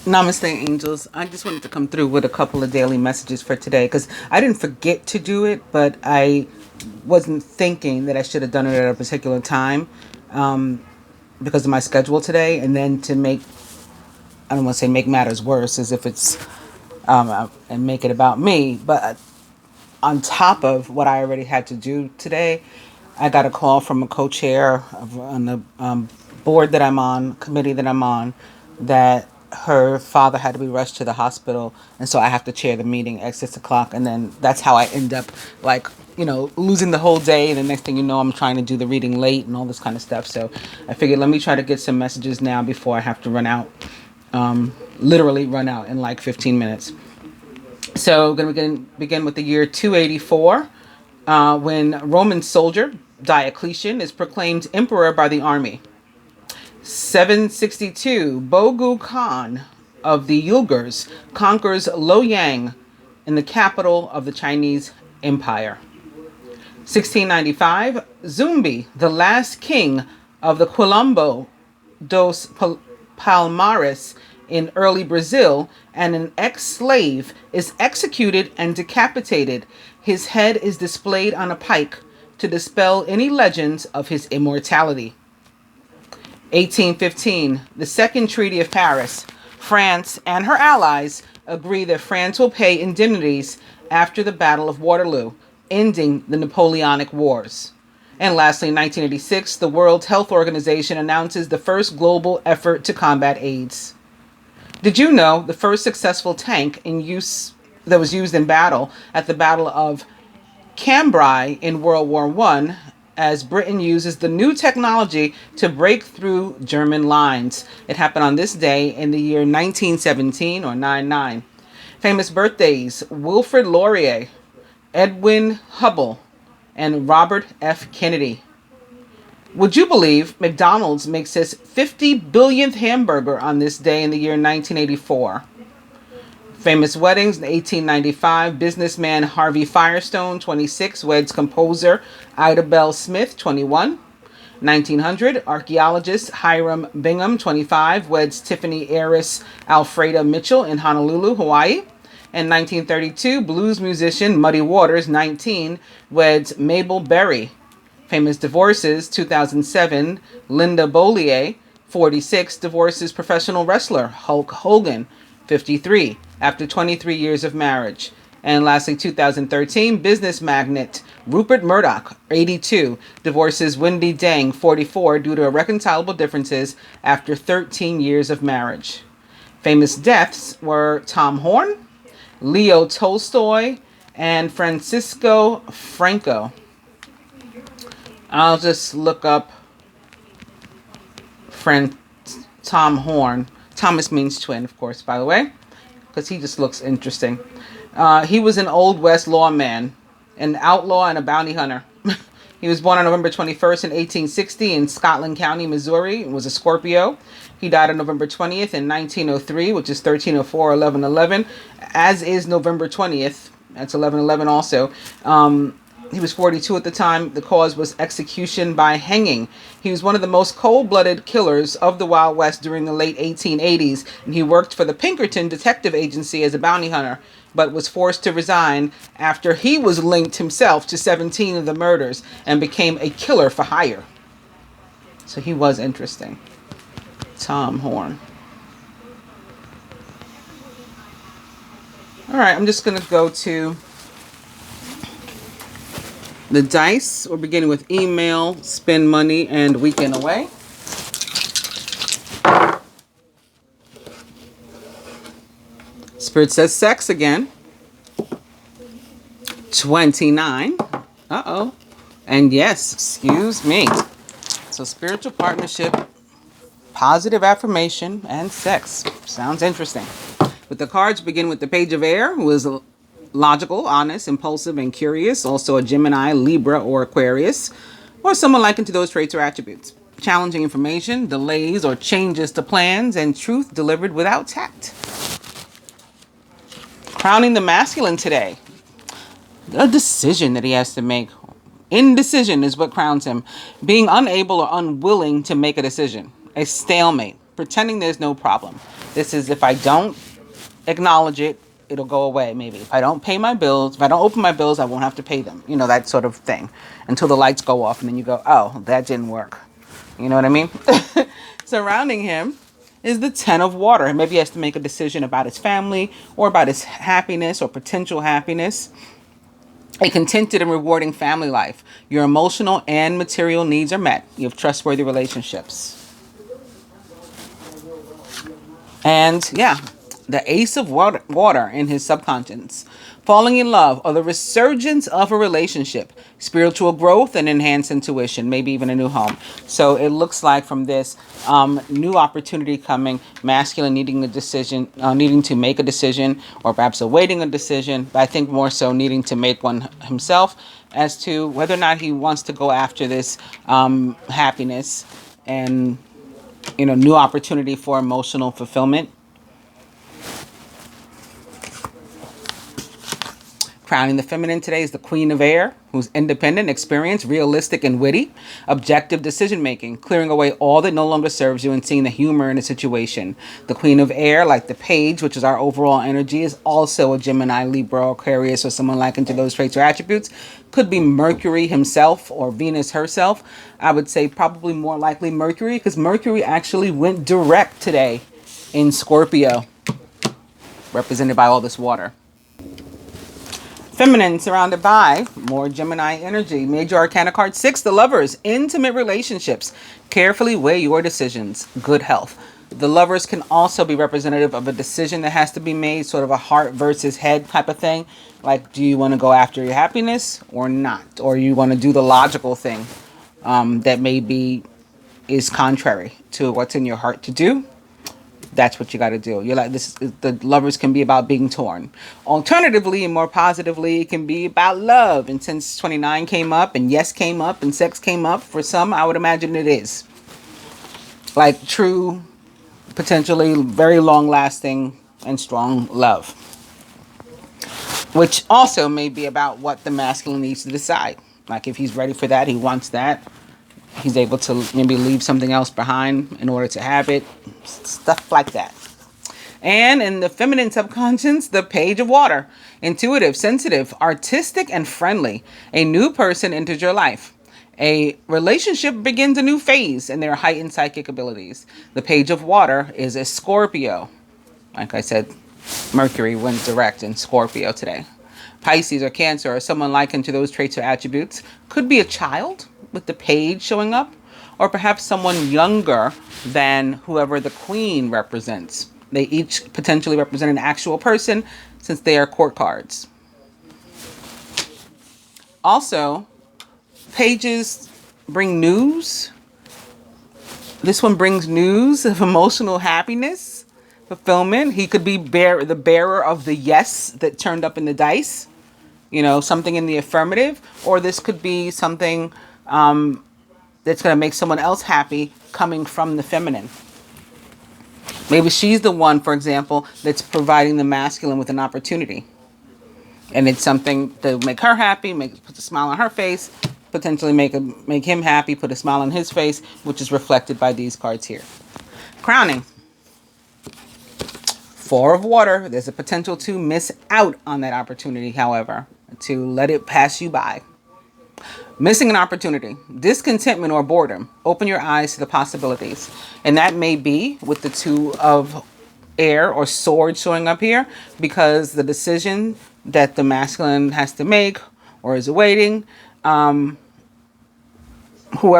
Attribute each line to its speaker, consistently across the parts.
Speaker 1: Namaste, angels. I just wanted to come through with a couple of daily messages for today because I didn't forget to do it, but I wasn't thinking that I should have done it at a particular time because of my schedule today. And then to make, I don't want to say make matters worse, as if it's, and make it about me, but on top of what I already had to do today, I got a call from a co-chair on the board that I'm on, committee that I'm on, that her father had to be rushed to the hospital, and so I have to chair the meeting at 6 o'clock, and then that's how I end up like losing the whole day. And the next thing you know, I'm trying to do the reading late and all this kind of stuff. So I figured let me try to get some messages now before I have to run out, literally run out in like 15 minutes. So we're going to begin with the year 284, when Roman soldier Diocletian is proclaimed emperor by the army. 762, Bogu Khan of the Uyghurs conquers Luoyang in the capital of the Chinese Empire. 1695, Zumbi, the last king of the Quilombo dos Palmares in early Brazil, and an ex-slave, is executed and decapitated. His head is displayed on a pike to dispel any legends of his immortality. 1815, the Second Treaty of Paris. France and her allies agree that France will pay indemnities after the Battle of Waterloo, ending the Napoleonic Wars. And lastly, in 1986, the World Health Organization announces the first global effort to combat AIDS. Did you know the first successful tank in use that was used in battle at the Battle of Cambrai in World War I, as Britain uses the new technology to break through German lines? It happened on this day in the year 1917, or 99. Famous birthdays: Wilfrid Laurier, Edwin Hubble, and Robert F. Kennedy. Would you believe McDonald's makes its 50 billionth hamburger on this day in the year 1984? Famous weddings: in 1895, businessman Harvey Firestone, 26, weds composer Ida Bell Smith, 21. 1900, archaeologist Hiram Bingham, 25, weds Tiffany heiress Alfreda Mitchell in Honolulu, Hawaii. In 1932, blues musician Muddy Waters, 19, weds Mabel Berry. Famous divorces: 2007, Linda Bollier, 46, divorces professional wrestler Hulk Hogan, 53, after 23 years of marriage. And lastly, 2013, business magnate Rupert Murdoch, 82, divorces Wendy Deng, 44, due to irreconcilable differences after 13 years of marriage. Famous deaths were Tom Horn, Leo Tolstoy, and Francisco Franco. I'll just look up friend Tom Horn. Thomas means twin, of course, by the way, because he just looks interesting. He was an Old West lawman, an outlaw, and a bounty hunter. He was born on November 21st in 1860 in Scotland County, Missouri, and was a Scorpio. He died on November 20th in 1903, which is 1304, 1111, as is November 20th. That's 1111 also. He was 42 at the time. The cause was execution by hanging. He was one of the most cold-blooded killers of the Wild West during the late 1880s, and he worked for the Pinkerton Detective Agency as a bounty hunter, but was forced to resign after he was linked himself to 17 of the murders and became a killer for hire. So he was interesting. Tom Horn. All right, I'm just going to go to the dice. We're beginning with email, spend money, and weekend away. Spirit says sex again. 29. Uh-oh. And yes, excuse me. So spiritual partnership, positive affirmation, and sex. Sounds interesting. But the cards begin with the Page of Air, who is logical, honest, impulsive, and curious. Also a Gemini, Libra, or Aquarius, or someone likened to those traits or attributes. Challenging information, delays or changes to plans, and truth delivered without tact. Crowning the masculine today. A decision that he has to make. Indecision is what crowns him. Being unable or unwilling to make a decision. A stalemate. pretending there's no problem. This is if I don't acknowledge it, it'll go away maybe. If I don't pay my bills, if I don't open my bills, I won't have to pay them. You know, that sort of thing. Until the lights go off and then you go, oh, that didn't work. You know what I mean? Surrounding him is the Ten of Water. Maybe he has to make a decision about his family or about his happiness or potential happiness. A contented and rewarding family life. Your emotional and material needs are met. You have trustworthy relationships. And yeah, the Ace of Water in his subconscious. Falling in love or the resurgence of a relationship. Spiritual growth and enhanced intuition. Maybe even a new home. So it looks like from this, new opportunity coming. Masculine needing needing to make a decision, or perhaps awaiting a decision. But I think more so needing to make one himself as to whether or not he wants to go after this happiness and, you know, new opportunity for emotional fulfillment. Crowning the feminine today is the Queen of Air, who's independent, experienced, realistic, and witty. Objective decision-making, clearing away all that no longer serves you and seeing the humor in a situation. The Queen of Air, like the Page, which is our overall energy, is also a Gemini, Libra, Aquarius, or someone likened to those traits or attributes. Could be Mercury himself or Venus herself. I would say probably more likely Mercury, because Mercury actually went direct today in Scorpio, represented by all this water. Feminine, surrounded by more Gemini energy. Major Arcana card 6, the Lovers. Intimate relationships. Carefully weigh your decisions. Good health. The Lovers can also be representative of a decision that has to be made, sort of a heart versus head type of thing. Like, do you want to go after your happiness or not? Or you want to do the logical thing that maybe is contrary to what's in your heart to do? That's what you got to do. You're like, this. The Lovers can be about being torn. Alternatively, and more positively, it can be about love. And since 29 came up, and yes came up, and sex came up, for some, I would imagine it is. Like true, potentially very long-lasting and strong love. Which also may be about what the masculine needs to decide. Like if he's ready for that, he wants that. He's able to maybe leave something else behind in order to have it. Stuff like that. And in the feminine subconscious, the Page of Water. Intuitive, sensitive, artistic, and friendly. A new person enters your life. A relationship begins a new phase in their heightened psychic abilities. The Page of Water is a Scorpio. Like I said, Mercury went direct in Scorpio today. Pisces or Cancer or someone likened to those traits or attributes. Could be a child with the Page showing up, or perhaps someone younger than whoever the Queen represents. They each potentially represent an actual person since they are court cards. Also, Pages bring news. This one brings news of emotional happiness, fulfillment. He could be the bearer of the yes that turned up in the dice. You know, something in the affirmative. Or this could be something that's going to make someone else happy coming from the feminine. Maybe she's the one, for example, that's providing the masculine with an opportunity. And it's something to make her happy, put a smile on her face, potentially make him happy, put a smile on his face, which is reflected by these cards here. Crowning. Four of Water. There's a potential to miss out on that opportunity, however, to let it pass you by. Missing an opportunity, discontentment or boredom. Open your eyes to the possibilities. And that may be with the Two of Air or Swords showing up here, because the decision that the masculine has to make or is awaiting, whoever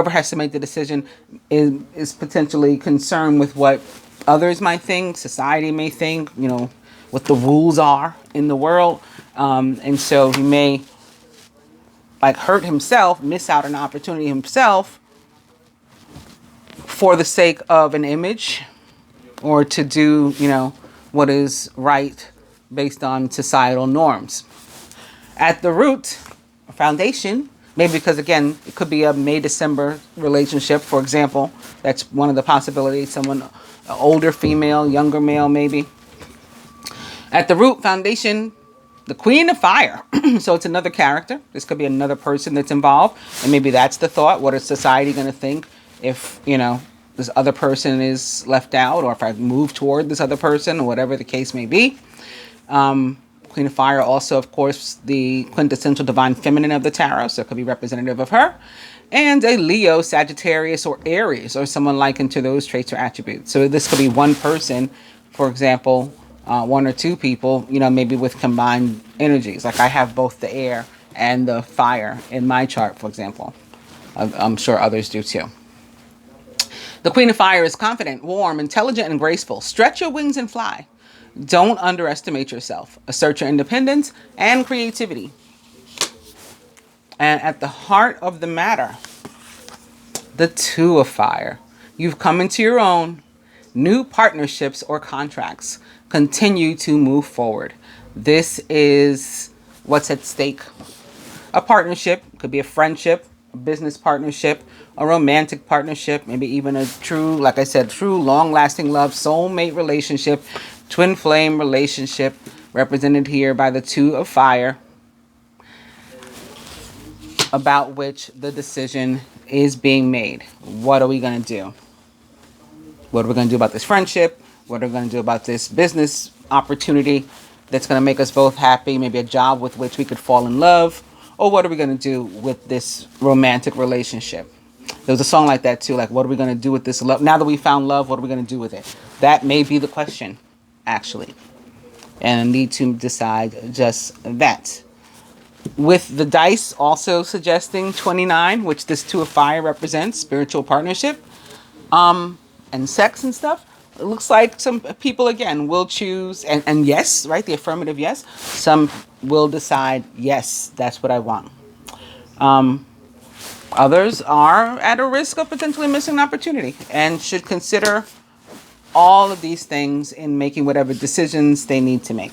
Speaker 1: has to make the decision is potentially concerned with what others might think, society may think, you know, what the rules are in the world. And so he may hurt himself, miss out on an opportunity himself for the sake of an image, or to do, you know, what is right based on societal norms. At the root, a foundation, maybe because, again, it could be a May-December relationship, for example. That's one of the possibilities. Someone, an older female, younger male, maybe. At the root, foundation, the Queen of Fire. So it's another character. This could be another person that's involved. And maybe that's the thought. What is society going to think if, you know, this other person is left out, or if I move toward this other person, or whatever the case may be. Queen of Fire also, of course, the quintessential divine feminine of the tarot, so it could be representative of her. And a Leo, Sagittarius, or Aries, or someone likened to those traits or attributes. So this could be one person, for example, one or two people, maybe with combined energies. Like I have both the air and the fire in my chart, for example. I'm sure others do too. The Queen of Fire is confident, warm, intelligent, and graceful. Stretch your wings and fly. Don't underestimate yourself. Assert your independence and creativity. And at the heart of the matter, the Two of Fire. You've come into your own. New partnerships or contracts continue to move forward. This is what's at stake. A partnership, could be a friendship, a business partnership, a romantic partnership, maybe even a true, like I said, true long-lasting love, soulmate relationship, twin flame relationship, represented here by the Two of Fire, about which the decision is being made. What are we going to do? What are we going to do about this friendship? What are we going to do about this business opportunity that's going to make us both happy? Maybe a job with which we could fall in love. Or what are we going to do with this romantic relationship? There was a song like that too, like what are we going to do with this love? Now that we found love, what are we going to do with it? That may be the question, actually. And I need to decide just that. With the dice also suggesting 29, which this Two of Fire represents, spiritual partnership, and sex and stuff. It looks like some people, again, will choose, and yes, right, the affirmative yes. Some will decide, yes, that's what I want. Others are at a risk of potentially missing an opportunity and should consider all of these things in making whatever decisions they need to make.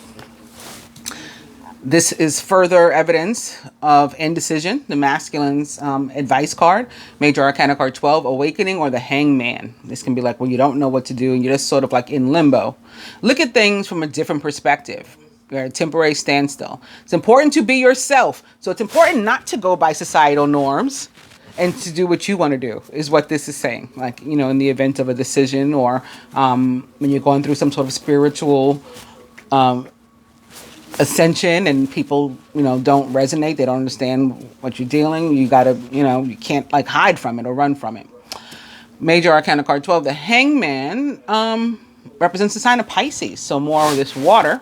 Speaker 1: This is further evidence of indecision, the masculine's advice card, Major Arcana card 12, Awakening, or the Hangman. This can be like, well, you don't know what to do and you're just sort of like in limbo. Look at things from a different perspective. You're at a temporary standstill. It's important to be yourself. So it's important not to go by societal norms and to do what you want to do, is what this is saying. Like, in the event of a decision, or when you're going through some sort of spiritual ascension and people, don't resonate, they don't understand what you're dealing, you gotta, you can't like hide from it or run from it. Major Arcana card 12, the Hangman, represents the sign of Pisces, so more of this water.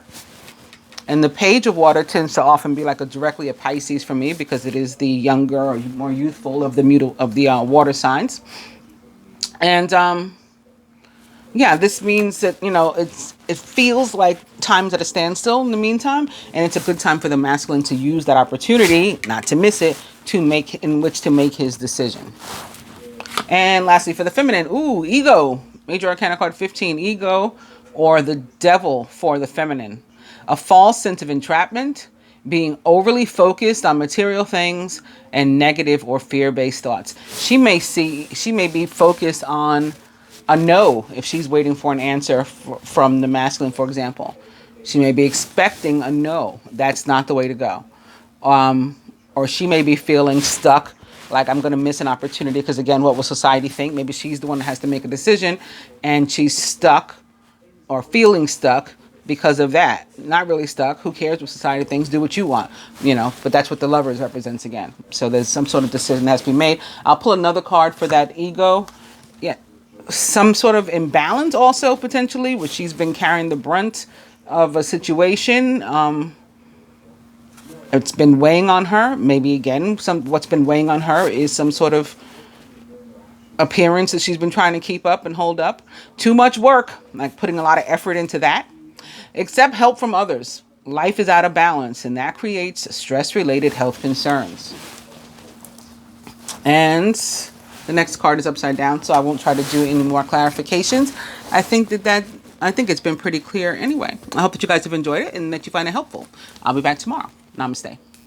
Speaker 1: And the Page of Water tends to often be like directly a Pisces for me, because it is the younger or more youthful of the water signs. And yeah, this means that, it feels like time's at a standstill in the meantime, and it's a good time for the masculine to use that opportunity, not to miss it, in which to make his decision. And lastly, for the feminine, Ego. Major Arcana card 15, Ego, or the Devil for the feminine. A false sense of entrapment, being overly focused on material things, and negative or fear-based thoughts. She may be focused on a no if she's waiting for an answer from the masculine, for example. She may be expecting a no. That's not the way to go. Or she may be feeling stuck, like I'm going to miss an opportunity because, again, what will society think? Maybe she's the one that has to make a decision and she's stuck or feeling stuck because of that. Not really stuck. Who cares what society thinks? Do what you want, but that's what the Lovers represents again. So there's some sort of decision that has to be made. I'll pull another card for that Ego. Yeah. Some sort of imbalance also potentially, which she's been carrying the brunt of a situation. It's been weighing on her. Maybe again, what's been weighing on her is some sort of appearance that she's been trying to keep up and hold up. Too much work, like putting a lot of effort into that. Accept help from others. Life is out of balance, and that creates stress-related health concerns. And the next card is upside down, so I won't try to do any more clarifications. I think it's been pretty clear anyway. I hope that you guys have enjoyed it and that you find it helpful. I'll be back tomorrow. Namaste.